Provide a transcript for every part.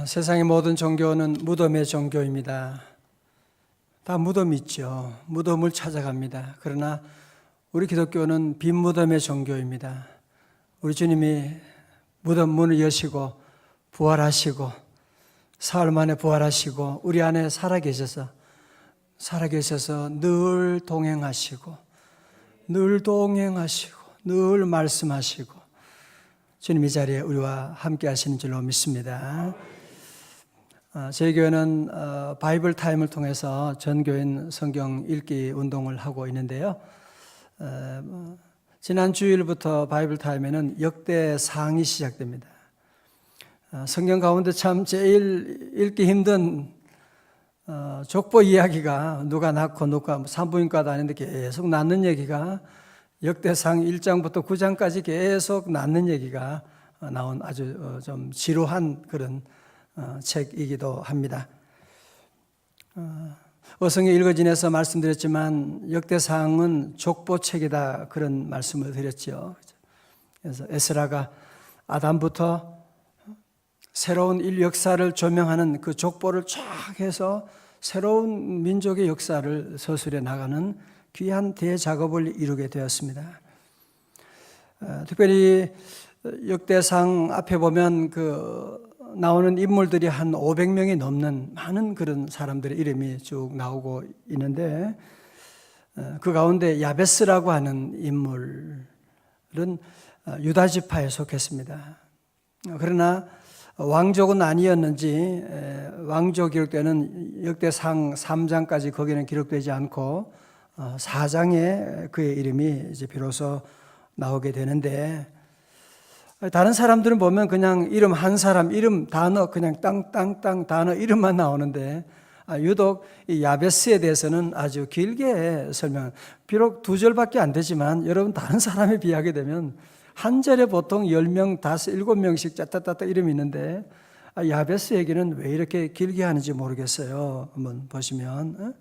세상의 모든 종교는 무덤의 종교입니다. 다 무덤 있죠. 무덤을 찾아갑니다. 그러나 우리 기독교는 빈 무덤의 종교입니다. 우리 주님이 무덤 문을 여시고 부활하시고 사흘 만에 부활하시고 우리 안에 살아계셔서 늘 동행하시고 늘 말씀하시고 주님 이 자리에 우리와 함께 하시는 줄로 믿습니다. 저희 교회는 바이블 타임을 통해서 전교인 성경 읽기 운동을 하고 있는데요. 지난 주일부터 바이블 타임에는 역대상이 시작됩니다. 성경 가운데 참 제일 읽기 힘든 족보 이야기가 누가 낳고 누가 산부인과도 아닌데 계속 낳는 얘기가 역대상 1장부터 9장까지 계속 낳는 얘기가 나온 아주 좀 지루한 그런 책이기도 합니다. 어성의 읽어진에서 말씀드렸지만 역대상은 족보책이다 그런 말씀을 드렸죠. 그래서 에스라가 아담부터 새로운 인류 역사를 조명하는 그 족보를 쫙 해서 새로운 민족의 역사를 서술해 나가는 귀한 대작업을 이루게 되었습니다. 특별히 역대상 앞에 보면 나오는 인물들이 한 500명이 넘는 많은 그런 사람들의 이름이 쭉 나오고 있는데 그 가운데 야베스라고 하는 인물은 유다 지파에 속했습니다. 그러나 왕족은 아니었는지 왕족 기록되는 역대상 3장까지 거기는 기록되지 않고 4장에 그의 이름이 이제 비로소 나오게 되는데 다른 사람들은 보면 그냥 이름 한 사람, 이름 단어 그냥 땅 단어 이름만 나오는데 유독 이 야베스에 대해서는 아주 길게 설명. 비록 2절밖에 안 되지만 여러분 다른 사람에 비하게 되면 한 절에 보통 10명, 5, 7명씩 짜따따따 이름이 있는데 야베스 얘기는 왜 이렇게 길게 하는지 모르겠어요. 한번 보시면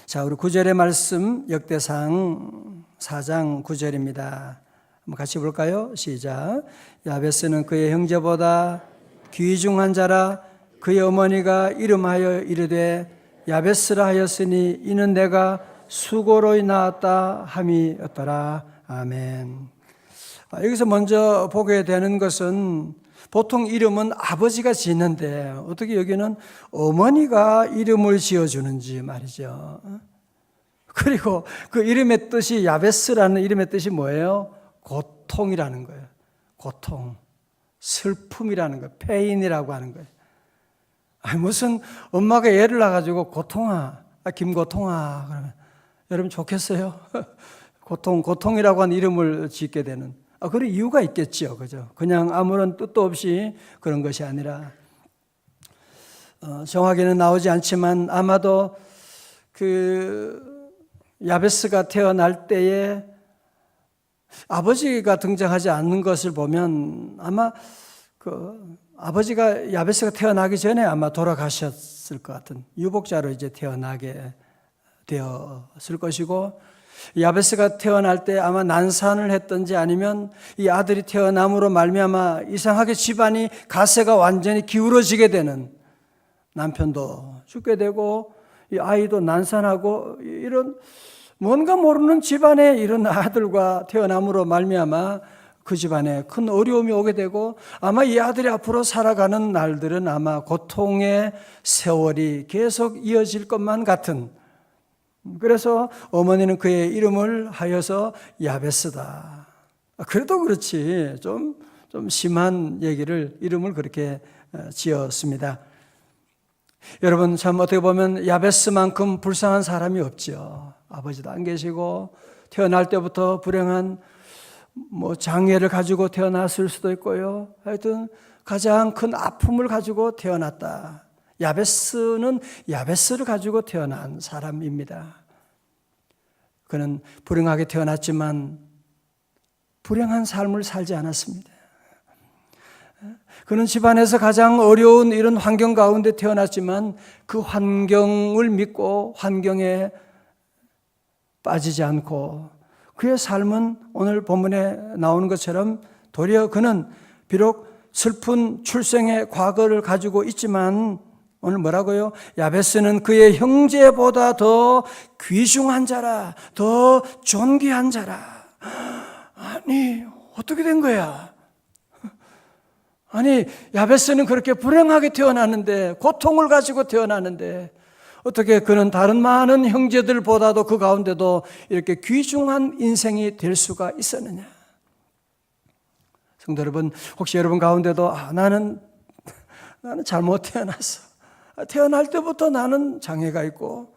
자, 우리 9절의 말씀 역대상 4장 9절입니다. 한번 같이 볼까요? 시작. 야베스는 그의 형제보다 귀중한 자라 그의 어머니가 이름하여 이르되 야베스라 하였으니 이는 내가 수고로 낳았다 함이었더라. 아멘. 여기서 먼저 보게 되는 것은 보통 이름은 아버지가 짓는데 어떻게 여기는 어머니가 이름을 지어주는지 말이죠. 그리고 그 이름의 뜻이 야베스라는 이름의 뜻이 뭐예요? 고통이라는 거예요. 고통, 슬픔이라는 거예요. 페인이라고 하는 거예요. 무슨 엄마가 애를 낳아가지고 고통아, 김고통아 그러면 여러분 좋겠어요? 고통이라고 하는 이름을 짓게 되는 그런 이유가 있겠죠, 그죠? 그냥 아무런 뜻도 없이 그런 것이 아니라 정확히는 나오지 않지만 아마도 야베스가 태어날 때에 아버지가 등장하지 않는 것을 보면 아마 아버지가 야베스가 태어나기 전에 아마 돌아가셨을 것 같은 유복자로 이제 태어나게 되었을 것이고 야베스가 태어날 때 아마 난산을 했든지 아니면 이 아들이 태어남으로 말미암아 이상하게 집안이 가세가 완전히 기울어지게 되는 남편도 죽게 되고 이 아이도 난산하고 이런 뭔가 모르는 집안에 이런 아들과 태어남으로 말미암아 그 집안에 큰 어려움이 오게 되고 아마 이 아들이 앞으로 살아가는 날들은 아마 고통의 세월이 계속 이어질 것만 같은 그래서 어머니는 그의 이름을 하여서 야베스다. 그래도 그렇지 좀 심한 이름을 그렇게 지었습니다. 여러분 참 어떻게 보면 야베스만큼 불쌍한 사람이 없죠. 아버지도 안 계시고 태어날 때부터 불행한 장애를 가지고 태어났을 수도 있고요. 하여튼 가장 큰 아픔을 가지고 태어났다. 야베스는 야베스를 가지고 태어난 사람입니다. 그는 불행하게 태어났지만 불행한 삶을 살지 않았습니다. 그는 집안에서 가장 어려운 이런 환경 가운데 태어났지만 그 환경을 믿고 환경에 빠지지 않고 그의 삶은 오늘 본문에 나오는 것처럼 도리어 그는 비록 슬픈 출생의 과거를 가지고 있지만 오늘 뭐라고요? 야베스는 그의 형제보다 더 귀중한 자라, 더 존귀한 자라. 아니, 어떻게 된 거야? 아니, 야베스는 그렇게 불행하게 태어났는데, 고통을 가지고 태어났는데, 어떻게 그는 다른 많은 형제들보다도 그 가운데도 이렇게 귀중한 인생이 될 수가 있었느냐? 성도 여러분, 혹시 여러분 가운데도 나는 잘못 태어났어. 태어날 때부터 나는 장애가 있고,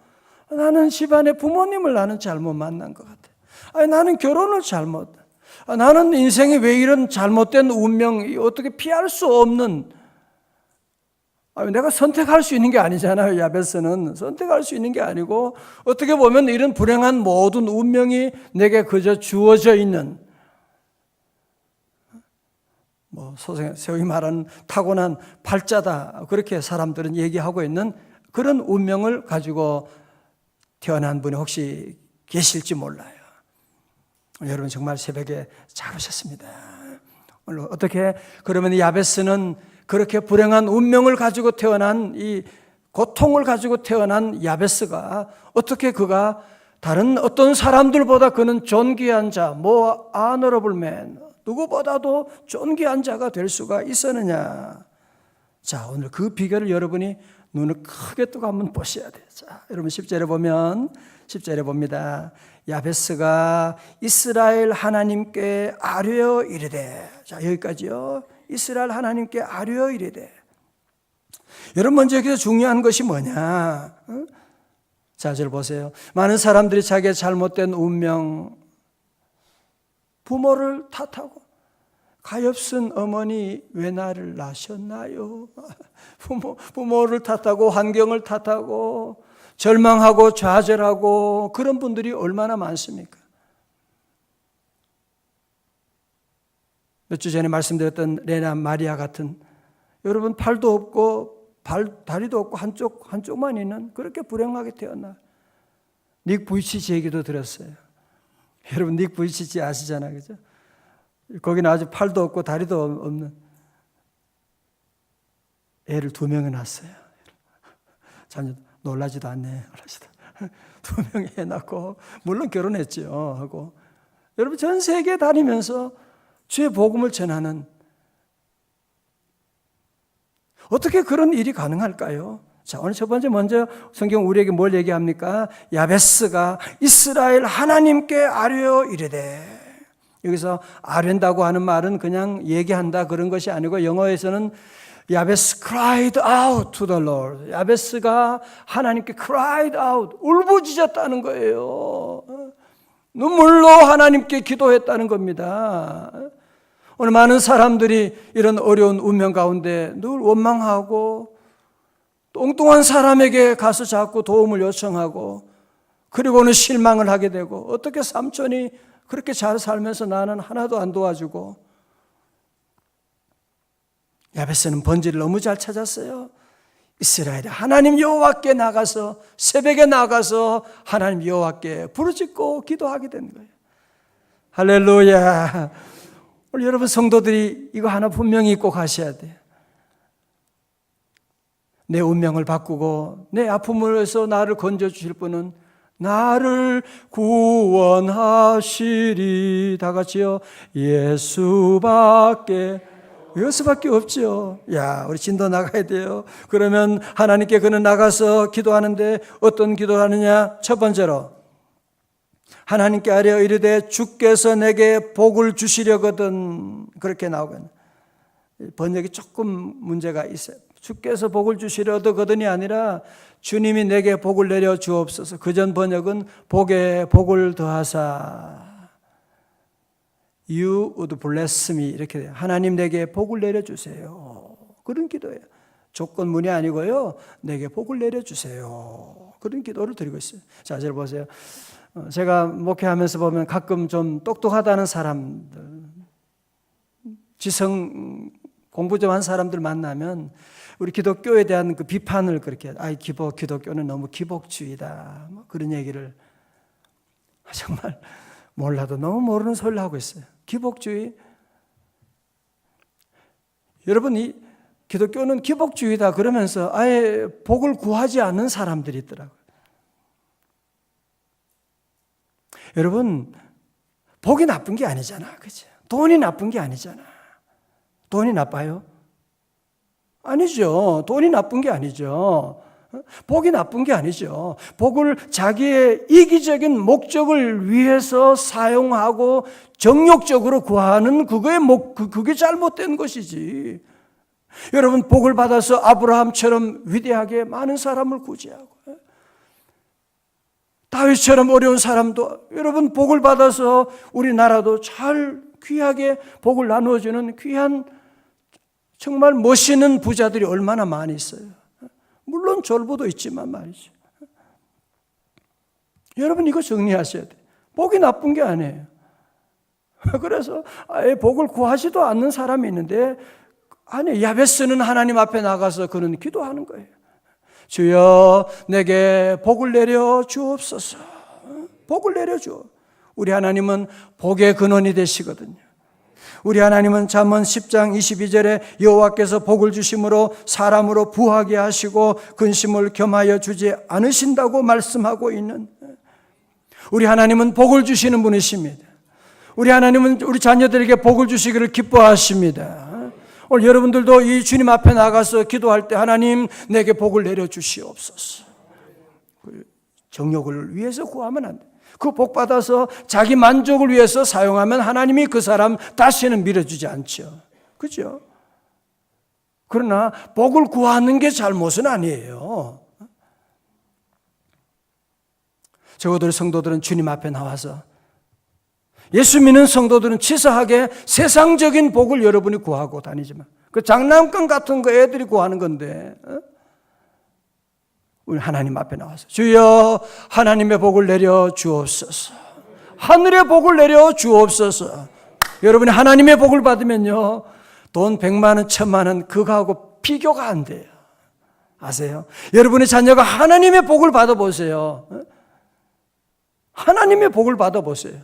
나는 집안의 부모님을 나는 잘못 만난 것 같아. 나는 결혼을 잘못. 나는 인생이 왜 이런 잘못된 운명이 어떻게 피할 수 없는, 내가 선택할 수 있는 게 아니잖아요. 야베스는 선택할 수 있는 게 아니고 어떻게 보면 이런 불행한 모든 운명이 내게 그저 주어져 있는, 소위 말하는 타고난 팔자다, 그렇게 사람들은 얘기하고 있는 그런 운명을 가지고 태어난 분이 혹시 계실지 몰라요. 여러분 정말 새벽에 잘 오셨습니다. 오늘 어떻게 그러면 야베스는 그렇게 불행한 운명을 가지고 태어난, 이 고통을 가지고 태어난 야베스가 어떻게 그가 다른 어떤 사람들보다 그는 존귀한 자, honorable man, 누구보다도 존귀한 자가 될 수가 있었느냐? 자, 오늘 그 비결을 여러분이 눈을 크게 뜨고 한번 보셔야 돼요. 자, 여러분 10절에 보면, 10절에 봅니다. 야베스가 이스라엘 하나님께 아뢰어 이르되, 자, 여기까지요. 이스라엘 하나님께 아뢰어 이르되. 여러분 먼저 여기서 중요한 것이 뭐냐? 자, 절 보세요. 많은 사람들이 자기의 잘못된 운명, 부모를 탓하고, 가엾은 어머니 왜 나를 낳으셨나요? 부모를 탓하고 환경을 탓하고 절망하고 좌절하고 그런 분들이 얼마나 많습니까? 몇 주 전에 말씀드렸던 레나 마리아 같은, 여러분 팔도 없고 다리도 없고 한쪽만 있는, 그렇게 불행하게 태어나. 닉 부이치치 얘기도 들었어요. 여러분 닉 부이치치 아시잖아요, 그죠? 거기는 아주 팔도 없고 다리도 없는 애를 2명을 낳았어요. 자녀 놀라지도 않네. 2명의 애 낳고, 물론 결혼했죠 하고, 여러분 전 세계 다니면서 주의 복음을 전하는, 어떻게 그런 일이 가능할까요? 자, 오늘 첫 번째 먼저 성경 우리에게 뭘 얘기합니까? 야베스가 이스라엘 하나님께 아뢰어 이르되. 여기서 아뢰다고 하는 말은 그냥 얘기한다 그런 것이 아니고, 영어에서는 야베스 cried out to the Lord. 야베스가 하나님께 cried out, 울부짖었다는 거예요. 눈물로 하나님께 기도했다는 겁니다. 오늘 많은 사람들이 이런 어려운 운명 가운데 늘 원망하고 뚱뚱한 사람에게 가서 자꾸 도움을 요청하고, 그리고는 실망을 하게 되고, 어떻게 삼촌이 그렇게 잘 살면서 나는 하나도 안 도와주고. 야베스는 번지를 너무 잘 찾았어요. 이스라엘이 하나님 여호와께 나가서, 새벽에 나가서 하나님 여호와께 부르짖고 기도하게 된 거예요. 할렐루야. 오늘 여러분 성도들이 이거 하나 분명히 꼭 하셔야 돼요. 내 운명을 바꾸고 내 아픔에서 나를 건져주실 분은 나를 구원하시리. 다 같이요. 예수밖에 없죠. 야, 우리 진도 나가야 돼요. 그러면 하나님께 그는 나가서 기도하는데 어떤 기도를 하느냐? 첫 번째로 하나님께 아뢰어 이르되 주께서 내게 복을 주시려거든. 그렇게 나오거든요. 번역이 조금 문제가 있어요. 주께서 복을 주시려거든이 아니라 주님이 내게 복을 내려 주옵소서. 그전 번역은 복에 복을 더하사 You would bless me, 이렇게 돼요. 하나님 내게 복을 내려주세요. 그런 기도예요. 조건문이 아니고요. 내게 복을 내려주세요. 그런 기도를 드리고 있어요. 자, 잘 보세요. 제가 목회하면서 보면 가끔 좀 똑똑하다는 사람들, 지성 공부 좀 한 사람들 만나면 우리 기독교에 대한 그 비판을 그렇게, 기독교는 너무 기복주의다, 그런 얘기를 정말 몰라도 너무 모르는 소리를 하고 있어요. 기복주의? 여러분, 이 기독교는 기복주의다 그러면서 아예 복을 구하지 않는 사람들이 있더라고요. 여러분, 복이 나쁜 게 아니잖아. 그죠? 돈이 나쁜 게 아니잖아. 돈이 나빠요? 아니죠. 돈이 나쁜 게 아니죠. 복이 나쁜 게 아니죠. 복을 자기의 이기적인 목적을 위해서 사용하고 정욕적으로 구하는 그게 잘못된 것이지. 여러분, 복을 받아서 아브라함처럼 위대하게 많은 사람을 구제하고 다윗처럼 어려운 사람도, 여러분, 복을 받아서 우리나라도 잘 귀하게 복을 나누어주는 귀한 정말 멋있는 부자들이 얼마나 많이 있어요. 물론 졸부도 있지만 말이죠. 여러분, 이거 정리하셔야 돼요. 복이 나쁜 게 아니에요. 그래서 아예 복을 구하지도 않는 사람이 있는데, 아니, 야베스는 하나님 앞에 나가서 그는 기도하는 거예요. 주여, 내게 복을 내려 주옵소서. 복을 내려 주. 우리 하나님은 복의 근원이 되시거든요. 우리 하나님은 잠언 10장 22절에 여호와께서 복을 주심으로 사람으로 부하게 하시고 근심을 겸하여 주지 않으신다고 말씀하고 있는, 우리 하나님은 복을 주시는 분이십니다. 우리 하나님은 우리 자녀들에게 복을 주시기를 기뻐하십니다. 오늘 여러분들도 이 주님 앞에 나가서 기도할 때 하나님, 내게 복을 내려 주시옵소서. 정욕을 위해서 구하면 안 돼. 그 복 받아서 자기 만족을 위해서 사용하면 하나님이 그 사람 다시는 밀어주지 않죠. 그죠? 그러나 복을 구하는 게 잘못은 아니에요. 적어도 성도들은 주님 앞에 나와서, 예수 믿는 성도들은 치사하게 세상적인 복을 여러분이 구하고 다니지만, 그 장난감 같은 거 애들이 구하는 건데, 우리 하나님 앞에 나와서 주여, 하나님의 복을 내려 주옵소서. 하늘의 복을 내려 주옵소서. 여러분이 하나님의 복을 받으면요, 돈 100만 원, 1000만 원 그거하고 비교가 안 돼요. 아세요? 여러분의 자녀가 하나님의 복을 받아보세요. 하나님의 복을 받아보세요.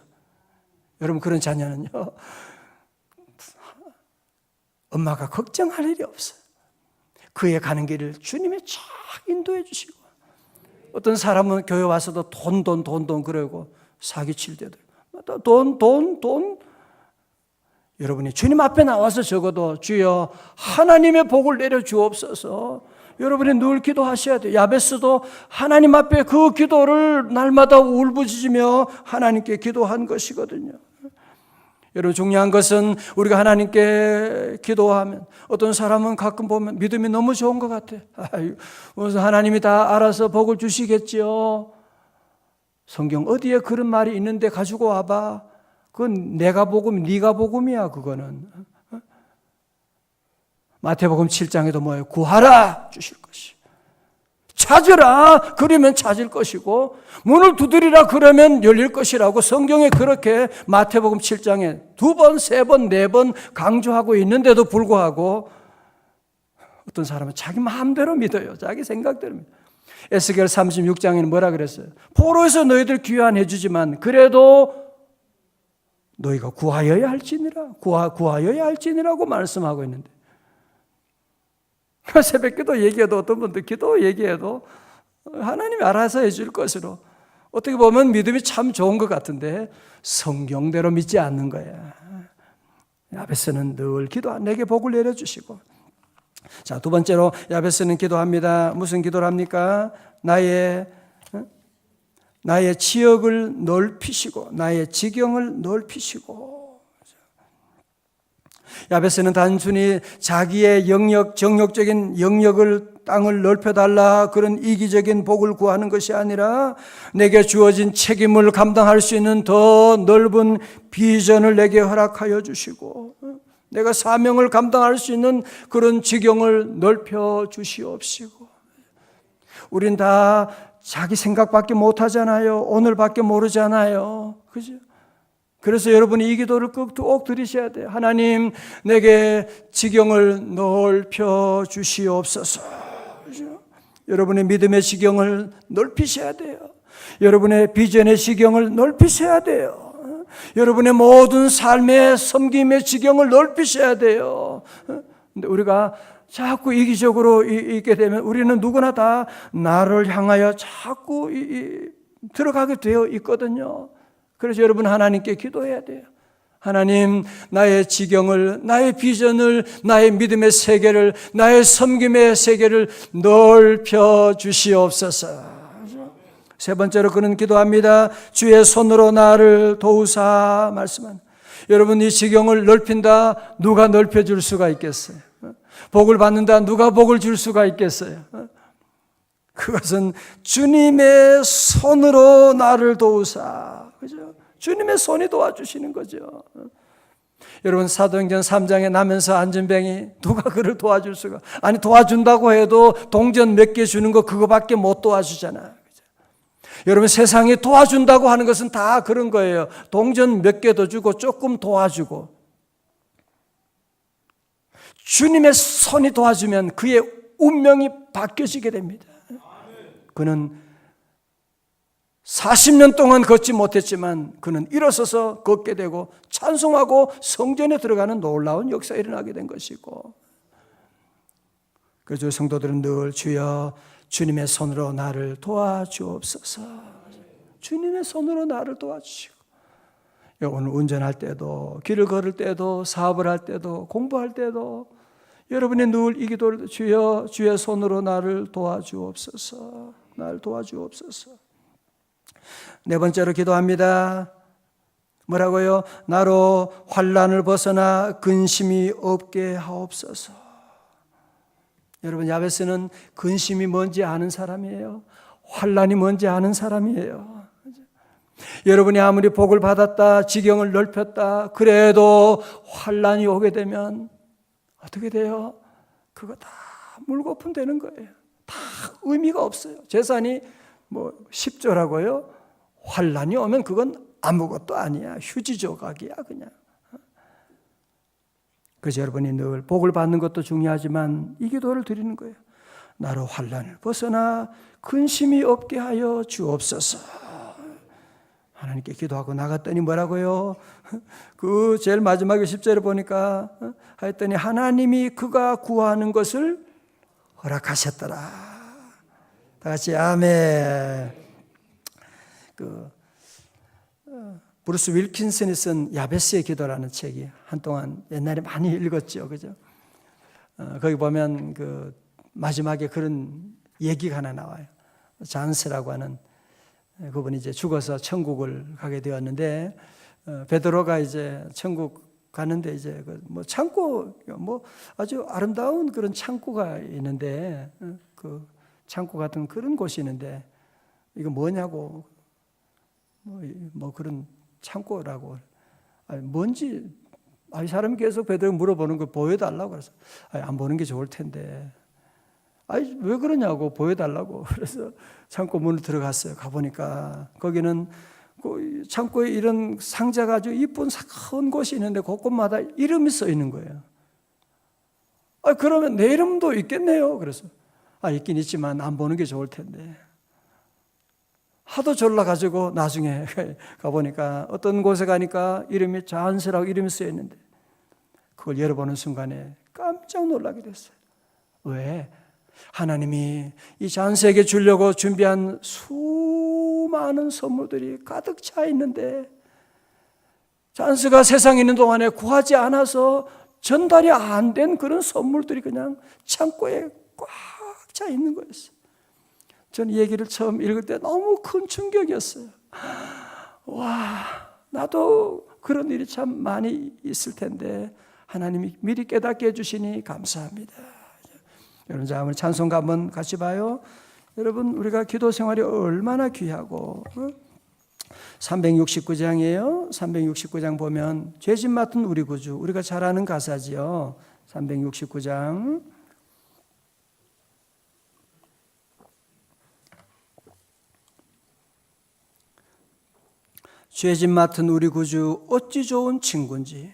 여러분, 그런 자녀는요, 엄마가 걱정할 일이 없어요. 그의 가는 길을 주님이 쫙 인도해 주시고, 어떤 사람은 교회 와서도 돈 그러고 사기칠 때도 돈. 여러분이 주님 앞에 나와서 적어도 주여, 하나님의 복을 내려 주옵소서. 여러분이 늘 기도하셔야 돼요. 야베스도 하나님 앞에 그 기도를 날마다 울부짖으며 하나님께 기도한 것이거든요. 여러분, 중요한 것은 우리가 하나님께 기도하면, 어떤 사람은 가끔 보면 믿음이 너무 좋은 것 같아. 무슨 하나님이 다 알아서 복을 주시겠지요. 성경 어디에 그런 말이 있는데 가지고 와봐. 그건 내가 복음, 네가 복음이야. 그거는 마태복음 7장에도 뭐예요? 구하라 주실 것이, 찾으라 그러면 찾을 것이고, 문을 두드리라 그러면 열릴 것이라고 성경에 그렇게 마태복음 7장에 2번, 3번, 4번 강조하고 있는데도 불구하고 어떤 사람은 자기 마음대로 믿어요. 자기 생각대로 믿어요. 에스겔 36장에는 뭐라 그랬어요? 포로에서 너희들 귀환해 주지만 그래도 너희가 구하여야 할지니라, 구하여야 할지니라고 말씀하고 있는데, 새벽 기도 얘기해도, 어떤 분들 기도 얘기해도 하나님이 알아서 해줄 것으로, 어떻게 보면 믿음이 참 좋은 것 같은데 성경대로 믿지 않는 거야. 야베스는 늘 내게 복을 내려주시고. 자, 두 번째로 야베스는 기도합니다. 무슨 기도를 합니까? 나의 지역을 넓히시고 나의 지경을 넓히시고. 야베스는 단순히 자기의 정욕적인 영역을, 땅을 넓혀달라 그런 이기적인 복을 구하는 것이 아니라, 내게 주어진 책임을 감당할 수 있는 더 넓은 비전을 내게 허락하여 주시고, 내가 사명을 감당할 수 있는 그런 지경을 넓혀 주시옵시고. 우린 다 자기 생각밖에 못하잖아요. 오늘밖에 모르잖아요. 그죠? 그래서 여러분이 이 기도를 꼭 드리셔야 돼요. 하나님, 내게 지경을 넓혀 주시옵소서. 그죠? 여러분의 믿음의 지경을 넓히셔야 돼요. 여러분의 비전의 지경을 넓히셔야 돼요. 여러분의 모든 삶의 섬김의 지경을 넓히셔야 돼요. 근데 우리가 자꾸 이기적으로 있게 되면 우리는 누구나 다 나를 향하여 자꾸 들어가게 되어 있거든요. 그래서 여러분 하나님께 기도해야 돼요. 하나님, 나의 지경을, 나의 비전을, 나의 믿음의 세계를, 나의 섬김의 세계를 넓혀 주시옵소서. 세 번째로 그는 기도합니다. 주의 손으로 나를 도우사 말씀한. 여러분, 이 지경을 넓힌다, 누가 넓혀줄 수가 있겠어요? 복을 받는다, 누가 복을 줄 수가 있겠어요? 그것은 주님의 손으로 나를 도우사. 그죠? 주님의 손이 도와주시는 거죠. 여러분, 사도행전 3장에 나면서 안전뱅이, 누가 그를 도와줄 수가, 아니 도와준다고 해도 동전 몇 개 주는 거 그거밖에 못 도와주잖아. 그죠? 여러분, 세상에 도와준다고 하는 것은 다 그런 거예요. 동전 몇 개 더 주고 조금 도와주고. 주님의 손이 도와주면 그의 운명이 바뀌어지게 됩니다. 그는 40년 동안 걷지 못했지만 그는 일어서서 걷게 되고 찬송하고 성전에 들어가는 놀라운 역사가 일어나게 된 것이고, 그래서 성도들은 늘 주여 주님의 손으로 나를 도와주옵소서. 주님의 손으로 나를 도와주시고, 오늘 운전할 때도, 길을 걸을 때도, 사업을 할 때도, 공부할 때도 여러분이 늘 이 기도를, 주여 주의 손으로 나를 도와주옵소서. 나를 도와주옵소서. 네 번째로 기도합니다. 뭐라고요? 나로 환난을 벗어나 근심이 없게 하옵소서. 여러분, 야베스는 근심이 뭔지 아는 사람이에요. 환난이 뭔지 아는 사람이에요. 여러분이 아무리 복을 받았다, 지경을 넓혔다, 그래도 환난이 오게 되면 어떻게 돼요? 그거 다 물거품 되는 거예요. 다 의미가 없어요. 재산이 10조라고요? 환난이 오면 그건 아무것도 아니야. 휴지 조각이야 그냥. 그래서 여러분이 늘 복을 받는 것도 중요하지만 이 기도를 드리는 거예요. 나로 환난을 벗어나 근심이 없게 하여 주옵소서. 하나님께 기도하고 나갔더니 뭐라고요? 그 제일 마지막에 10절에 보니까 하였더니 하나님이 그가 구하는 것을 허락하셨더라. 다 같이 아멘. 브루스 윌킨슨이 쓴 야베스의 기도라는 책이 한동안 옛날에 많이 읽었죠, 그죠? 거기 보면 그 마지막에 그런 얘기가 하나 나와요. 잔스라고 하는 그분이 이제 죽어서 천국을 가게 되었는데, 베드로가 이제 천국 가는데 이제 창고, 아주 아름다운 그런 창고가 있는데, 그 창고 같은 그런 곳이 있는데, 이거 뭐냐고, 그런 창고라고. 뭔지, 이 사람이 계속 베드로 물어보는 걸 보여달라고 그래서, 안 보는 게 좋을 텐데. 왜 그러냐고, 보여달라고. 그래서 창고 문을 들어갔어요. 가보니까 거기는 그 창고에 이런 상자가 아주 이쁜 큰 곳이 있는데 곳곳마다 이름이 써 있는 거예요. 그러면 내 이름도 있겠네요. 그래서 있긴 있지만 안 보는 게 좋을 텐데. 하도 졸라가지고 나중에 가보니까 어떤 곳에 가니까 이름이 잔스라고 이름이 쓰여 있는데 그걸 열어보는 순간에 깜짝 놀라게 됐어요. 왜? 하나님이 이 잔스에게 주려고 준비한 수많은 선물들이 가득 차 있는데 잔스가 세상에 있는 동안에 구하지 않아서 전달이 안 된 그런 선물들이 그냥 창고에 꽉 차 있는 거였어요. 저는 이 얘기를 처음 읽을 때 너무 큰 충격이었어요. 와, 나도 그런 일이 참 많이 있을 텐데 하나님이 미리 깨닫게 해주시니 감사합니다. 여러분, 자, 오늘 찬송가 한번 같이 봐요. 여러분, 우리가 기도 생활이 얼마나 귀하고 369장이에요. 369장 보면 죄짐 맡은 우리 구주, 우리가 잘 아는 가사지요. 369장 죄짐 맡은 우리 구주 어찌 좋은 친구인지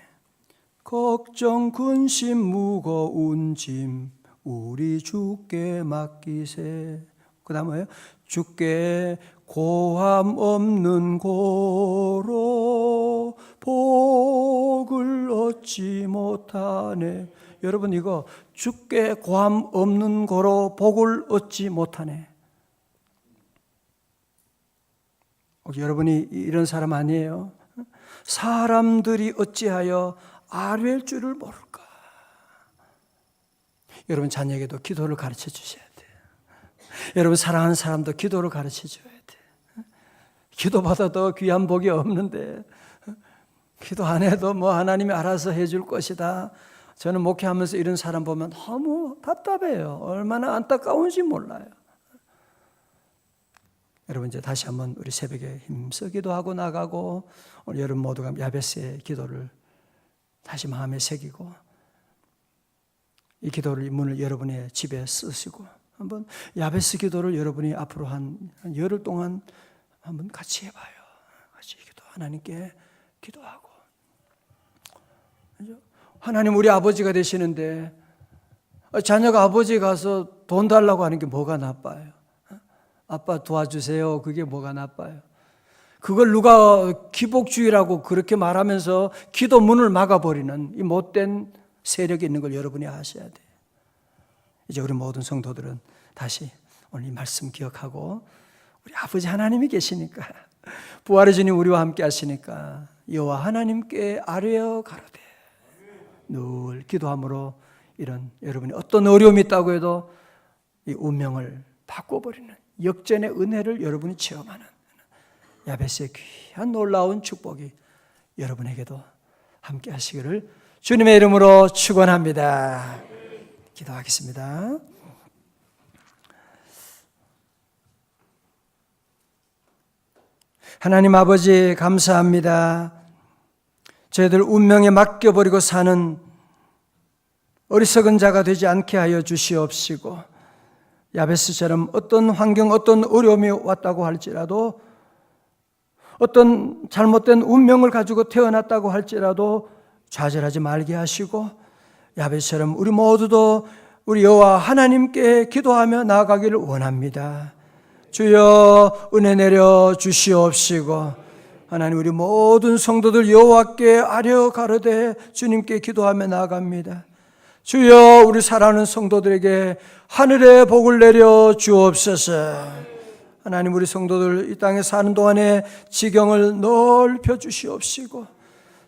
걱정 근심 무거운 짐 우리 주께 맡기세. 그 다음 뭐예요? 주께 고함 없는 고로 복을 얻지 못하네. 여러분 이거 주께 고함 없는 고로 복을 얻지 못하네. 혹시 여러분이 이런 사람 아니에요? 사람들이 어찌하여 아뢰일 줄을 모를까? 여러분 자녀에게도 기도를 가르쳐 주셔야 돼요. 여러분 사랑하는 사람도 기도를 가르쳐 줘야 돼요. 기도받아도 귀한 복이 없는데 기도 안 해도 뭐 하나님이 알아서 해줄 것이다. 저는 목회하면서 이런 사람 보면 너무 답답해요. 얼마나 안타까운지 몰라요. 여러분 이제 다시 한번 우리 새벽에 힘써 기도하고 나가고 오늘 여러분 모두가 야베스의 기도를 다시 마음에 새기고 이 기도를 이 문을 여러분의 집에 쓰시고 한번 야베스 기도를 여러분이 앞으로 한 열흘 동안 한번 같이 해봐요. 같이 기도 하나님께 기도하고 하나님 우리 아버지가 되시는데 자녀가 아버지 가서 돈 달라고 하는 게 뭐가 나빠요? 아빠 도와주세요. 그게 뭐가 나빠요? 그걸 누가 기복주의라고 그렇게 말하면서 기도 문을 막아버리는 이 못된 세력이 있는 걸 여러분이 아셔야 돼요. 이제 우리 모든 성도들은 다시 오늘 이 말씀 기억하고 우리 아버지 하나님이 계시니까 부활의 주님 우리와 함께 하시니까 여호와 하나님께 아뢰어 가로되 늘 기도함으로 이런 여러분이 어떤 어려움이 있다고 해도 이 운명을 바꿔버리는 역전의 은혜를 여러분이 체험하는 야베스의 귀한 놀라운 축복이 여러분에게도 함께 하시기를 주님의 이름으로 축원합니다. 기도하겠습니다. 하나님 아버지 감사합니다. 저희들 운명에 맡겨버리고 사는 어리석은 자가 되지 않게 하여 주시옵시고 야베스처럼 어떤 환경, 어떤 어려움이 왔다고 할지라도 어떤 잘못된 운명을 가지고 태어났다고 할지라도 좌절하지 말게 하시고 야베스처럼 우리 모두도 우리 여호와 하나님께 기도하며 나아가기를 원합니다. 주여 은혜 내려 주시옵시고 하나님 우리 모든 성도들 여호와께 아뢰어 가로되 주님께 기도하며 나아갑니다. 주여 우리 사랑하는 성도들에게 하늘의 복을 내려 주옵소서. 하나님 우리 성도들 이 땅에 사는 동안에 지경을 넓혀 주시옵시고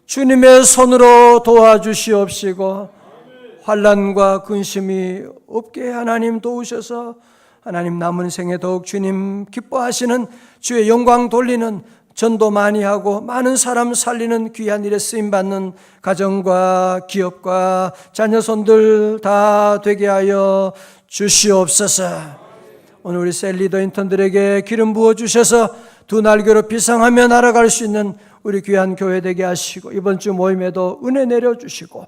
주님의 손으로 도와주시옵시고 환난과 근심이 없게 하나님 도우셔서 하나님 남은 생에 더욱 주님 기뻐하시는 주의 영광 돌리는 전도 많이 하고 많은 사람 살리는 귀한 일에 쓰임받는 가정과 기업과 자녀손들 다 되게 하여 주시옵소서. 오늘 우리 셀 리더 인턴들에게 기름 부어주셔서 두 날개로 비상하며 날아갈 수 있는 우리 귀한 교회 되게 하시고 이번 주 모임에도 은혜 내려주시고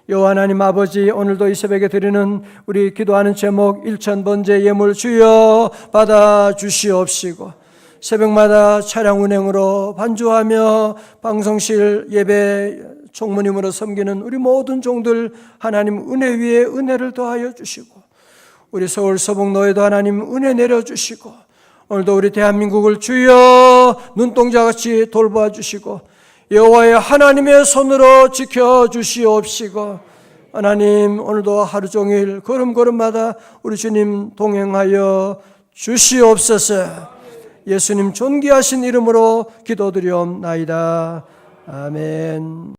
여호와 하나님 아버지 오늘도 이 새벽에 드리는 우리 기도하는 제목 1000번째 예물 주여 받아 주시옵시고 새벽마다 차량 운행으로 반주하며 방송실 예배 총무님으로 섬기는 우리 모든 종들 하나님 은혜 위에 은혜를 더하여 주시고 우리 서울 서북노예도 하나님 은혜 내려주시고 오늘도 우리 대한민국을 주여 눈동자같이 돌봐 주시고 여호와의 하나님의 손으로 지켜주시옵시고 하나님 오늘도 하루 종일 걸음걸음마다 우리 주님 동행하여 주시옵소서. 예수님 존귀하신 이름으로 기도드리옵나이다. 아멘.